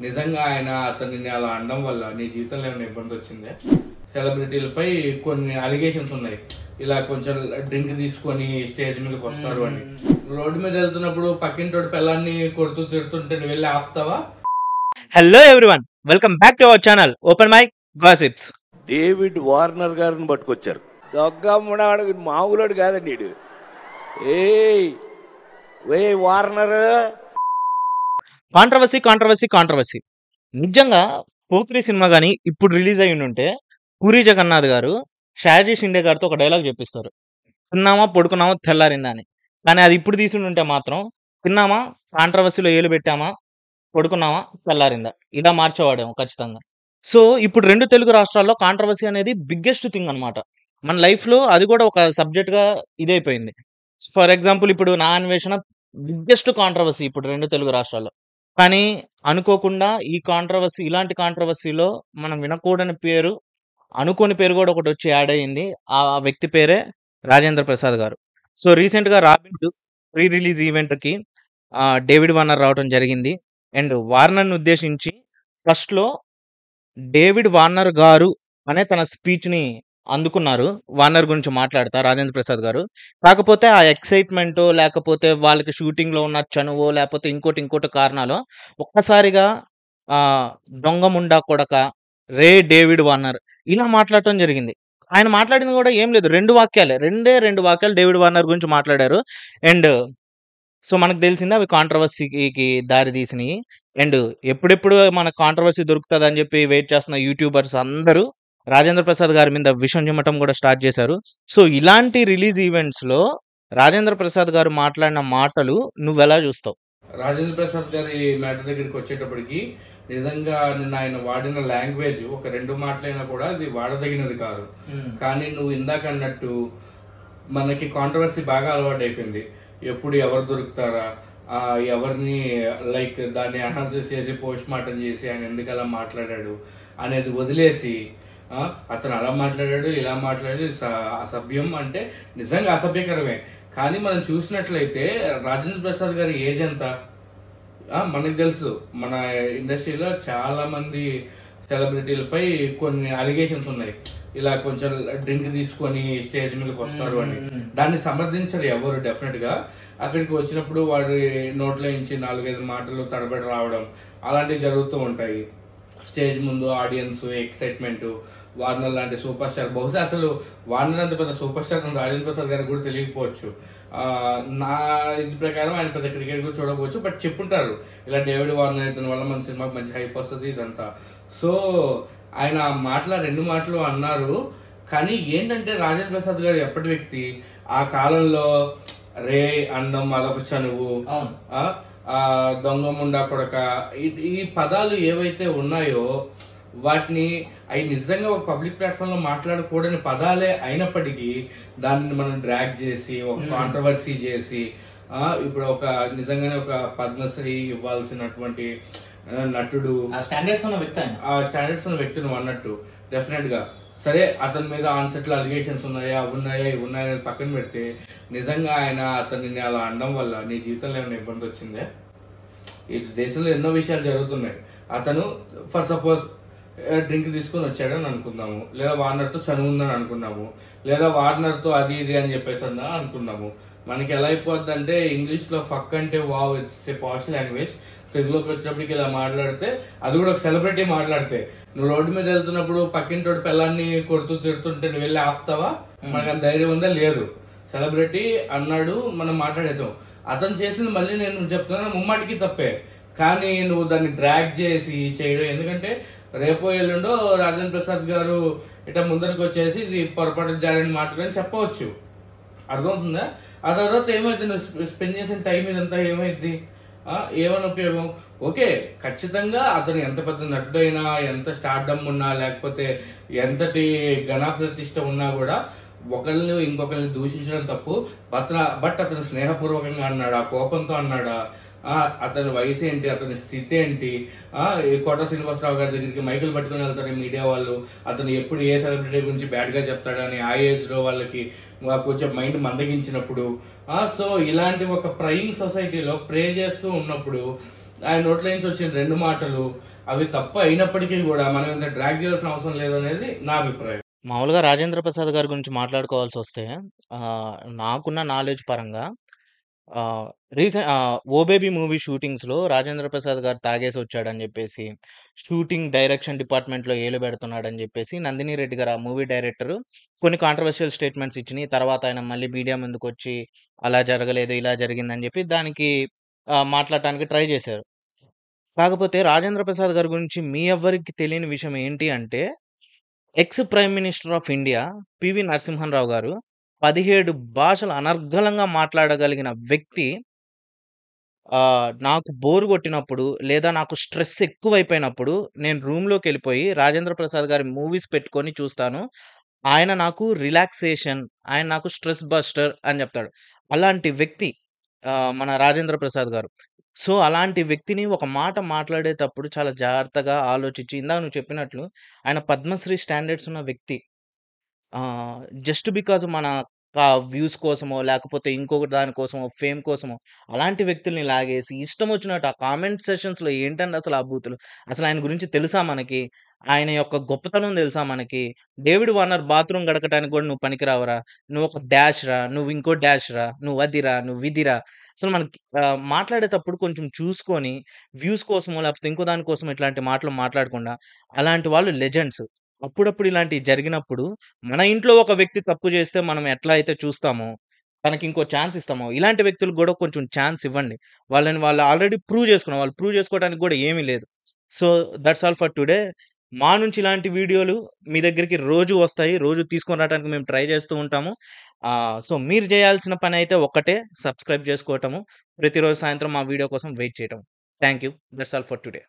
నిజంగా ఆయన అతనిని అలా అనడం వల్ల నీ జీవితంలో ఏమైనా ఇబ్బంది వచ్చిందే? సెలబ్రిటీలపై కొన్ని అలిగేషన్స్ ఉన్నాయి, ఇలా కొంచెం డ్రింక్ తీసుకొని స్టేజ్ మీదకి వస్తారు అని. రోడ్డు మీద వెళ్తున్నప్పుడు పక్కింటోడి పిల్లాన్ని కొడుతూ తిడుతుంటే నువ్వు వెళ్ళి ఆపుతావా? Hello everyone, welcome back to our channel open mic gossips. David Warner గారిని పట్టుకొచ్చారు. దొగ్గముడాడు మామూలుడు కాదండి వీడు. ఏ వార్నర్ కాంట్రవర్సీ నిజంగా పోక్రీ సినిమా కానీ ఇప్పుడు రిలీజ్ అయ్యి ఉంటే పూరి జగన్నాథ్ గారు షాజీ షిండే గారితో ఒక డైలాగ్ చెప్పిస్తారు, తిన్నామా పడుకున్నామా తెల్లారిందా అని. కానీ అది ఇప్పుడు తీసుంటే మాత్రం తిన్నామా కాంట్రవర్సీలో ఏలు పెట్టామా పడుకున్నామా తెల్లారిందా ఇలా మార్చేవాడేమో ఖచ్చితంగా. సో ఇప్పుడు రెండు తెలుగు రాష్ట్రాల్లో కాంట్రవర్సీ అనేది బిగ్గెస్ట్ థింగ్ అనమాట. మన లైఫ్లో అది కూడా ఒక సబ్జెక్ట్గా ఇదైపోయింది. ఫర్ ఎగ్జాంపుల్ ఇప్పుడు నా అన్వేషణ బిగ్గెస్ట్ కాంట్రవర్సీ ఇప్పుడు రెండు తెలుగు రాష్ట్రాల్లో. కానీ అనుకోకుండా ఇలాంటి కాంట్రవర్సీలో మనం వినకూడని పేరు, అనుకోని పేరు కూడా ఒకటి వచ్చి యాడ్ అయ్యింది. ఆ వ్యక్తి పేరే రాజేంద్ర ప్రసాద్ గారు. సో రీసెంట్గా రాబిన్ ప్రీ రిలీజ్ ఈవెంట్కి డేవిడ్ వార్నర్ రావడం జరిగింది. అండ్ వార్నర్ని ఉద్దేశించి ఫస్ట్లో డేవిడ్ వార్నర్ గారు అనే తన స్పీచ్ని అందుకున్నారు వార్నర్ గురించి మాట్లాడతా రాజేంద్ర ప్రసాద్ గారు. కాకపోతే ఆ ఎక్సైట్మెంటో లేకపోతే వాళ్ళకి షూటింగ్లో ఉన్న చనువో లేకపోతే ఇంకోటి కారణాలు ఒక్కసారిగా దొంగ ముండా కొడక రే డేవిడ్ వార్నర్ ఇలా మాట్లాడటం జరిగింది. ఆయన మాట్లాడింది కూడా ఏం లేదు, రెండు వాక్యాలు డేవిడ్ వార్నర్ గురించి మాట్లాడారు. అండ్ సో మనకు తెలిసింది అవి కాంట్రవర్సీకి దారి తీసినాయి. అండ్ ఎప్పుడెప్పుడు మన కాంట్రవర్సీ దొరుకుతుంది అని చెప్పి వెయిట్ చేస్తున్న యూట్యూబర్స్ అందరూ రాజేంద్ర ప్రసాద్ గారి మీద విషం చిమ్మటం కూడా స్టార్ట్ చేశారు. సో ఇలాంటి రిలీజ్ ఈవెంట్స్లో రాజేంద్ర ప్రసాద్ గారు మాట్లాడిన మాటలు నువ్వెలా చూస్తావు? రాజేంద్ర ప్రసాద్ గారి మ్యాటర్ దగ్గరికి వచ్చేటప్పటికి నిజంగా నిన్న ఆయన వాడిన లాంగ్వేజ్ ఒక రెండు మాటలైనా కూడా అది వాడదగినది కాదు. కానీ నువ్వు ఇందాక అన్నట్టు మనకి కాంట్రవర్సీ బాగా అలవాటు అయిపోయింది. ఎప్పుడు ఎవరు దొరుకుతారా, ఎవరిని లైక్ దాన్ని అనాలిసిస్ చేసి పోస్ట్ మార్టం చేసి ఆయన ఎందుకు అలా మాట్లాడాడు అనేది వదిలేసి అతను అలా మాట్లాడాడు ఇలా మాట్లాడాడు అసభ్యం అంటే నిజంగా అసభ్యకరమే. కానీ మనం చూసినట్లయితే రాజేంద్ర ప్రసాద్ గారి ఏజ్ ఎంత మనకు తెలుసు. మన ఇండస్ట్రీలో చాలా మంది సెలబ్రిటీలపై కొన్ని అలిగేషన్స్ ఉన్నాయి, ఇలా కొంచెం డ్రింక్ తీసుకొని స్టేజ్ మీదకి వస్తారు అని. దాన్ని సమర్థించరు ఎవరు. డెఫినెట్ గా అక్కడికి వచ్చినప్పుడు వాడి నోట్లో నుంచి 4-5 మాటలు తడబడి రావడం అలాంటివి జరుగుతూ ఉంటాయి. స్టేజ్ ముందు ఆడియన్స్ ఎక్సైట్మెంట్. వార్నర్ లాంటి సూపర్ స్టార్, బహుశా అసలు వార్నర్ అంత పెద్ద సూపర్ స్టార్ రాజేంద్ర ప్రసాద్ గారికి కూడా తెలియకపోవచ్చు. నా ఇది ప్రకారం ఆయన పెద్ద క్రికెట్ కూడా చూడకపోవచ్చు, బట్ చెప్పుంటారు ఇలా డేవిడ్ వార్నర్ ఇతని వల్ల మన సినిమాకి మంచి హైప్ వస్తుంది ఇదంతా. సో ఆయన రెండు మాటలు అన్నారు. కానీ ఏంటంటే రాజేంద్ర ప్రసాద్ గారు ఎప్పటి వ్యక్తి, ఆ కాలంలో రే అన్నం అదొక చనువు, దొంగ ముండా కొడక, ఈ పదాలు ఏవైతే ఉన్నాయో వాటిని అవి నిజంగా ఒక పబ్లిక్ ప్లాట్ఫామ్ లో మాట్లాడకూడని పదాలే అయినప్పటికీ దాన్ని మనం డ్రాగ్ చేసి ఒక కాంట్రవర్సీ చేసి ఇప్పుడు ఒక నిజంగానే ఒక పద్మశ్రీ ఇవ్వాల్సినటువంటి నటుడు, స్టాండర్డ్స్ ఉన్న వ్యక్తి నువ్వు అన్నట్టు డెఫినెట్ గా సరే. అతని మీద ఆన్సెట్లు అలిగేషన్స్ ఉన్నాయా ఇవి ఉన్నాయని పక్కన పెడితే నిజంగా ఆయన అతనిని అలా అనడం వల్ల నీ జీవితంలో ఏమైనా ఇబ్బంది వచ్చిందే? ఈ దేశంలో ఎన్నో విషయాలు జరుగుతున్నాయి. అతను ఫర్ సపోజ్ డ్రింక్ తీసుకొని వచ్చాడని అనుకుందాము, లేదా వార్నర్తో చనువు ఉందని అనుకున్నాము, లేదా వార్నర్తో అది ఇది అని చెప్పేసి అనుకున్నాము. మనకి ఎలా అయిపోద్ది అంటే ఇంగ్లీష్ లో ఫక్ అంటే wow, it's a posh language. తెలుగులోకి వచ్చేటప్పటికి ఇలా మాట్లాడితే, అది కూడా ఒక సెలబ్రిటీ మాట్లాడితే, నువ్వు రోడ్డు మీద వెళ్తున్నప్పుడు పక్కింటోడి పిల్లాన్ని కొడుతూ తిడుతుంటే నువ్వు వెళ్ళి ఆపుతావా? మనకు అంత ధైర్యం ఉందా? లేదు. సెలబ్రిటీ అన్నాడు, మనం మాట్లాడేసాం. అతను చేసింది మళ్ళీ నేను చెప్తున్నా ముమ్మాటికి తప్పే. కానీ నువ్వు దాన్ని డ్రాగ్ చేసి చేయడం, ఎందుకంటే రేపో ఎల్లుండో రాజేంద్ర ప్రసాద్ గారు ఇట్లా ముందరికి వచ్చేసి ఇది పొరపాటు జారిన మాటలని చెప్పవచ్చు. అర్థమవుతుందా? ఆ తర్వాత ఏమైంది, నువ్వు స్పెండ్ చేసిన టైం ఇదంతా ఏమైంది, ఏమైనా ఉపయోగం? ఓకే, ఖచ్చితంగా అతను ఎంత పెద్ద నటుడైనా, ఎంత స్టార్డమ్ ఉన్నా, లేకపోతే ఎంతటి ఘన ప్రతిష్ట ఉన్నా కూడా ఒకరిని ఇంకొకరిని దూషించడం తప్పు. బట్ అతను స్నేహపూర్వకంగా అన్నాడా, కోపంతో అన్నాడా, అతని వయసు ఏంటి, అతని స్థితి ఏంటి? కోట శ్రీనివాసరావు గారి దగ్గరికి మైకులు పట్టుకుని వెళ్తారు మీడియా వాళ్ళు, అతను ఎప్పుడు ఏ సెలబ్రిటీ గురించి బ్యాడ్ గా చెప్తాడని ఆ ఏజ్ లో వాళ్ళకి కొంచెం మైండ్ మందగించినప్పుడు. సో ఇలాంటి ఒక ప్రైయింగ్ సొసైటీలో ప్రే చేస్తూ ఉన్నప్పుడు ఆయన నోట్ల నుంచి వచ్చిన 2 మాటలు అవి తప్పు అయినప్పటికీ కూడా మనం ఇంత డ్రాగ్ చేయాల్సిన అవసరం లేదనేది నా అభిప్రాయం. మామూలుగా రాజేంద్ర ప్రసాద్ గారి గురించి మాట్లాడుకోవాల్సి వస్తే నాకున్న నాలెడ్జ్ పరంగా ఓ బేబీ మూవీ షూటింగ్స్లో రాజేంద్ర ప్రసాద్ గారు తాగేసి వచ్చాడని చెప్పేసి, షూటింగ్ డైరెక్షన్ డిపార్ట్మెంట్లో ఏలు పెడుతున్నాడని చెప్పేసి నందిని రెడ్డి గారు, ఆ మూవీ డైరెక్టర్, కొన్ని కాంట్రవర్షియల్ స్టేట్మెంట్స్ ఇచ్చినాయి. తర్వాత ఆయన మళ్ళీ మీడియా ముందుకు వచ్చి అలా జరగలేదు, ఇలా జరిగిందని చెప్పి దానికి మాట్లాడటానికి ట్రై చేశారు. కాకపోతే రాజేంద్ర ప్రసాద్ గారి గురించి మీ ఎవ్వరికి తెలియని విషయం ఏంటి అంటే, ex prime minister of India PV Narasimhan Rao garu 17 భాషలు అనర్గళంగా మాట్లాడగలిగిన వ్యక్తి నాకు బోర్ కొట్టినప్పుడు, లేదా నాకు స్ట్రెస్ ఎక్కువైపోయినప్పుడు నేను రూమ్‌లోకి వెళ్ళిపోయి రాజేంద్ర ప్రసాద్ గారి మూవీస్ పెట్టుకొని చూస్తాను. ఆయన నాకు రిలాక్సేషన్, ఆయన నాకు స్ట్రెస్ బస్టర్ అని చెప్తాడు. అలాంటి వ్యక్తి మన రాజేంద్ర ప్రసాద్ గారు. సో, అలాంటి వ్యక్తిని ఒక మాట మాట్లాడేటప్పుడు చాలా జాగ్రత్తగా ఆలోచించి, ఇందాక నువ్వు చెప్పినట్లు ఆయన పద్మశ్రీ స్టాండర్డ్స్ ఉన్న వ్యక్తి. జస్ట్ బికాజ్ మన వ్యూస్ కోసమో, లేకపోతే ఇంకొక దాని కోసమో, ఫేమ్ కోసమో అలాంటి వ్యక్తుల్ని లాగేసి ఇష్టం వచ్చినట్టు ఆ కామెంట్ సెషన్స్‌లో ఏంటండి అసలు ఆ బూతులు? అసలు ఆయన గురించి తెలుసా మనకి? ఆయన యొక్క గొప్పతనం తెలుసా మనకి? డేవిడ్ వార్నర్ బాత్రూమ్ గడకటానికి కూడా నువ్వు పనికిరావురా! నువ్వొక డాష్ రా! నువ్వు ఇంకో డాష్ రా! నువ్వు అదిరా! నువ్వు ఇదిరా! అసలు మనకి మాట్లాడేటప్పుడు కొంచెం చూసుకొని వ్యూస్ కోసమో, లేకపోతే ఇంకో దాని కోసమో ఇట్లాంటి మాటలు మాట్లాడకుండా, అలాంటి వాళ్ళు లెజెండ్స్. అప్పుడప్పుడు ఇలాంటివి జరిగినప్పుడు మన ఇంట్లో ఒక వ్యక్తి తప్పు చేస్తే మనం ఎట్లా అయితే చూస్తామో, తనకి ఇంకో ఛాన్స్ ఇస్తామో, ఇలాంటి వ్యక్తులకు గూడా కొంచెం ఛాన్స్ ఇవ్వండి. వాళ్ళు ఆల్రెడీ ప్రూవ్ చేసుకున్నారు. వాళ్ళు ప్రూవ్ చేసుకోవడానికి గూడా ఏమీ లేదు. So, that's all for today. మా నుంచి ఇలాంటి వీడియోలు మీ దగ్గరికి రోజు వస్తాయి. రోజు తీసుకొని రావడానికి మేము ట్రై చేస్తూ ఉంటాము. సో, మీరు చేయాల్సిన పనైతే ఒక్కటే, సబ్స్క్రైబ్ చేసుకోవటము. ప్రతిరోజు సాయంత్రం మా వీడియో కోసం వెయిట్ చేయటం. Thank you. That's all for today.